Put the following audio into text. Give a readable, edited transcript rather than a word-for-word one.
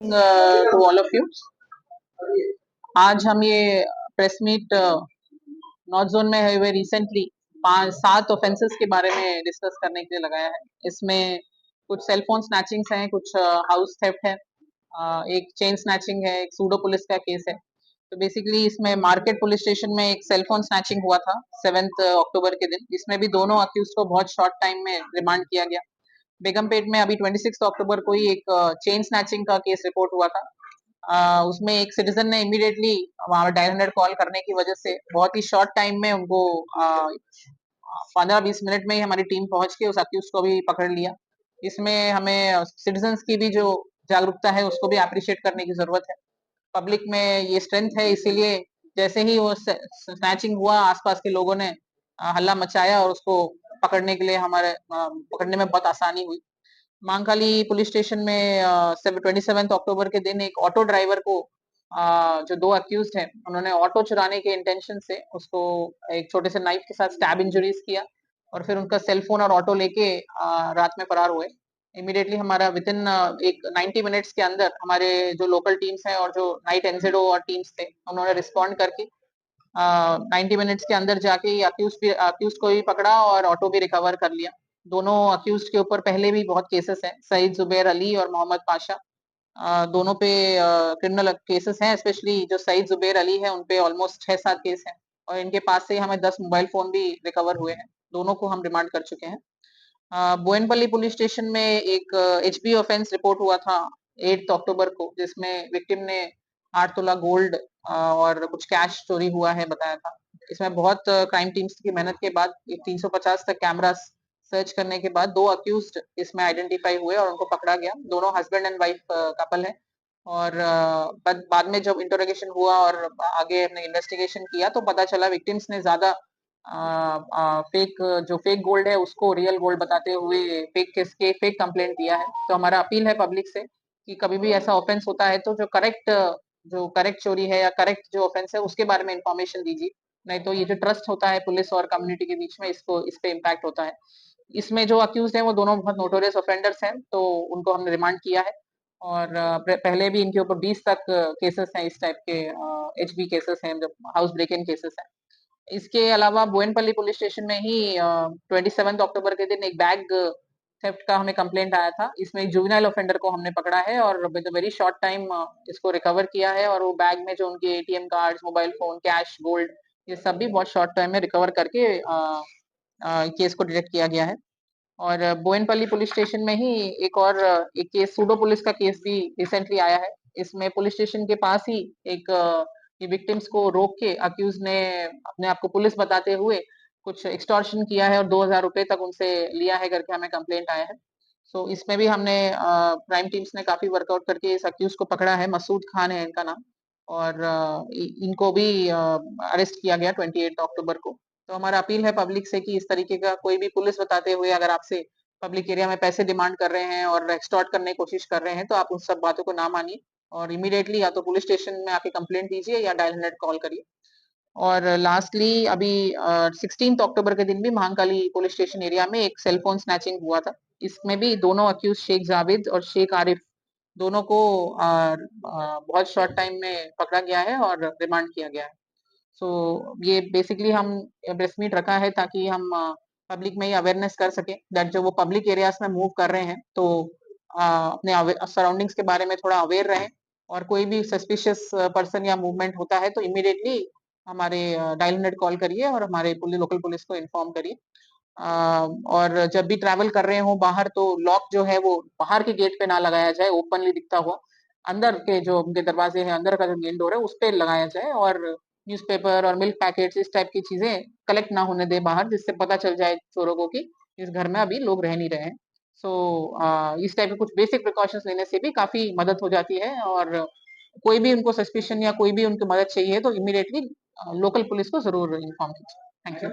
To all of you. आज हम ये प्रेस मीट नॉर्थ जोन में हुए रिसेंटली 5-7 ऑफेंसेस के बारे में डिस्कस करने के लिए लगाया है। इसमें कुछ सेल फोन स्नैचिंग्स हैं, कुछ हाउस थेफ्ट है, एक चेन स्नैचिंग है, एक सूडो पुलिस का केस है। तो बेसिकली इसमें मार्केट पुलिस स्टेशन में एक सेल फोन स्नैचिंग हुआ था 7 अक्टूबर के दिन। इसमें भी दोनों अक्यूज को बहुत शॉर्ट टाइम में रिमांड किया गया। बेगमपेट में अभी 26 अक्टूबर को ही एक चेन स्नैचिंग का केस रिपोर्ट हुआ था। उसमें एक सिटीजन ने इमीडिएटली वहां डायल 100 कॉल करने की वजह से बहुत ही शॉर्ट टाइम में उनको 15-20 मिनट में ही हमारी टीम पहुंच के उस अक्यूज को भी पकड़ लिया। इसमें हमें सिटीजन्स की भी जो जागरूकता है उसको भी अप्रिशिएट करने की जरूरत है। पब्लिक में ये स्ट्रेंथ है, इसीलिए जैसे ही वो स्नैचिंग हुआ आसपास के लोगों ने हल्ला मचाया और उसको पकड़ने के लिए हमारे पकड़ने में बहुत आसानी हुई। महाकाली पुलिस स्टेशन में 27 अक्टूबर के दिन एक ऑटो ड्राइवर को जो दो अक्यूज हैं उन्होंने ऑटो चुराने के इंटेंशन से उसको एक छोटे से नाइफ के साथ स्टैब इंजरीज किया और फिर उनका सेल फोन और ऑटो लेके रात में फरार हुए। इमीडिएटली हमारा विद इन एक 90 मिनट्स के अंदर हमारे जो लोकल टीम्स हैं और जो नाइट एनजेडो और टीम्स थे उन्होंने रिस्पॉन्ड करके 90 मिनट्स के अंदर जाके अक्यूज को भी पकड़ा और ऑटो भी रिकवर कर लिया। दोनों अक्यूज के ऊपर पहले भी बहुत केसेस हैं, सईद जुबैर अली और मोहम्मद पाशा। दोनों पे क्रिमिनल केसेस हैं, स्पेशली जो सईद जुबैर अली है उन पे ऑलमोस्ट 6-7 केस हैं और इनके पास से हमें 10 मोबाइल फोन भी रिकवर हुए हैं। दोनों को हम रिमांड कर चुके हैं। बोयनपल्ली पुलिस स्टेशन में एक एचबी ऑफेंस रिपोर्ट हुआ था 8 अक्टूबर को, जिसमें विक्टिम ने 8 तोला गोल्ड और कुछ कैश चोरी हुआ है बताया था। इसमें बहुत क्राइम टीम्स की मेहनत के बाद 350 तक कैमरा सर्च करने के बाद दो अक्यूज्ड इसमें आइडेंटिफाई हुए और उनको पकड़ा गया। दोनों हस्बैंड एंड वाइफ कपल है और बाद में जब इंटरोगेशन हुआ और आगे हमने इन्वेस्टिगेशन किया तो पता चला विक्टिम्स ने ज्यादा फेक जो फेक गोल्ड है उसको रियल गोल्ड बताते हुए फेक केस के फेक कंप्लेंट दिया है। तो हमारा अपील है पब्लिक से कि कभी भी ऐसा ऑफेंस होता है तो जो करेक्ट चोरी है या करेक्ट जो ऑफेंस है उसके बारे में इंफॉर्मेशन दीजिए, नहीं तो ये जो ट्रस्ट होता है पुलिस और कम्युनिटी के बीच में इसको इस पे इम्पैक्ट होता है। इसमें जो अक्यूज हैं वो दोनों बहुत नोटोरियस ऑफेंडर्स हैं, तो उनको हमने रिमांड किया है और पहले भी इनके ऊपर 20 तक केसेस हैं, इस टाइप के एचबी केसेस हैं, जो हाउस ब्रेक इन केसेस हैं। इसके अलावा बोयनपल्ली पुलिस स्टेशन में ही 27 अक्टूबर के दिन एक बैग थेफ्ट का हमें कंप्लेंट आया था। इसमें एक जुवेनाइल ऑफेंडर को हमने पकड़ा है और with a very short time इसको रिकवर किया है और वो बैग में जो उनके ATM cards, mobile phone, cash, gold, ये सब भी बहुत शॉर्ट टाइम में रिकवर करके केस को डिटेक्ट किया गया है। और बोयनपल्ली पुलिस स्टेशन में ही एक केस सूडो पुलिस का केस भी रिसेंटली आया है। इसमें पुलिस स्टेशन के पास ही एक ये विक्टिम्स को रोक के अक्यूज ने अपने आप को पुलिस बताते हुए कुछ एक्सटॉर्शन किया है और 2000 रुपए तक उनसे लिया है करके हमें कंप्लेंट आया है। सो इसमें भी हमने क्राइम टीम्स ने काफी वर्कआउट करके इस अक्यूज को पकड़ा है। मसूद खान है इनका नाम और इनको भी अरेस्ट किया गया 28 अक्टूबर को। तो हमारा अपील है पब्लिक से कि इस तरीके का कोई भी पुलिस बताते हुए अगर आपसे पब्लिक एरिया में पैसे डिमांड कर रहे हैं और एक्सटॉर्ट करने की कोशिश कर रहे हैं तो आप उन सब बातों को ना मानिए और इमीडिएटली या तो पुलिस स्टेशन में आके कंप्लेंट दीजिए या डायल 100 कॉल करिए। और लास्टली अभी 16 अक्टूबर के दिन भी महाकाली पुलिस स्टेशन एरिया में एक सेल फोन स्नैचिंग हुआ था। इसमें भी दोनों अक्यूज शेख जावेद और शेख आरिफ दोनों को बहुत शॉर्ट टाइम में पकड़ा गया है और रिमांड किया गया है। सो ये बेसिकली हम प्रेस मीट रखा है ताकि हम पब्लिक में ये अवेयरनेस कर सके दैट जो वो पब्लिक एरियाज में मूव कर रहे हैं तो अपने सराउंडिंग्स के बारे में थोड़ा अवेयर रहें और कोई भी सस्पिशियस पर्सन या मूवमेंट होता है तो इमीडिएटली हमारे डायल 100 कॉल करिए और हमारे लोकल पुलिस को इन्फॉर्म करिए। और जब भी ट्रैवल कर रहे हो बाहर तो लॉक जो है वो बाहर के गेट पे ना लगाया जाए, ओपनली दिखता हुआ अंदर के जो उनके दरवाजे हैं, अंदर का जो मेन डोर है उस पे लगाया जाए और न्यूज़पेपर और मिल्क पैकेट्स इस टाइप की चीजें कलेक्ट ना होने दे बाहर, जिससे पता चल जाए चोरों को कि इस घर में अभी लोग रह नहीं रहे हैं। सो इस टाइप के कुछ बेसिक प्रिकॉशंस लेने से भी काफी मदद हो जाती है और कोई भी उनको सस्पिशन या कोई भी उनको मदद चाहिए तो इमीडिएटली लोकल पुलिस को जरूर इन्फॉर्म कीजिए। Thank you.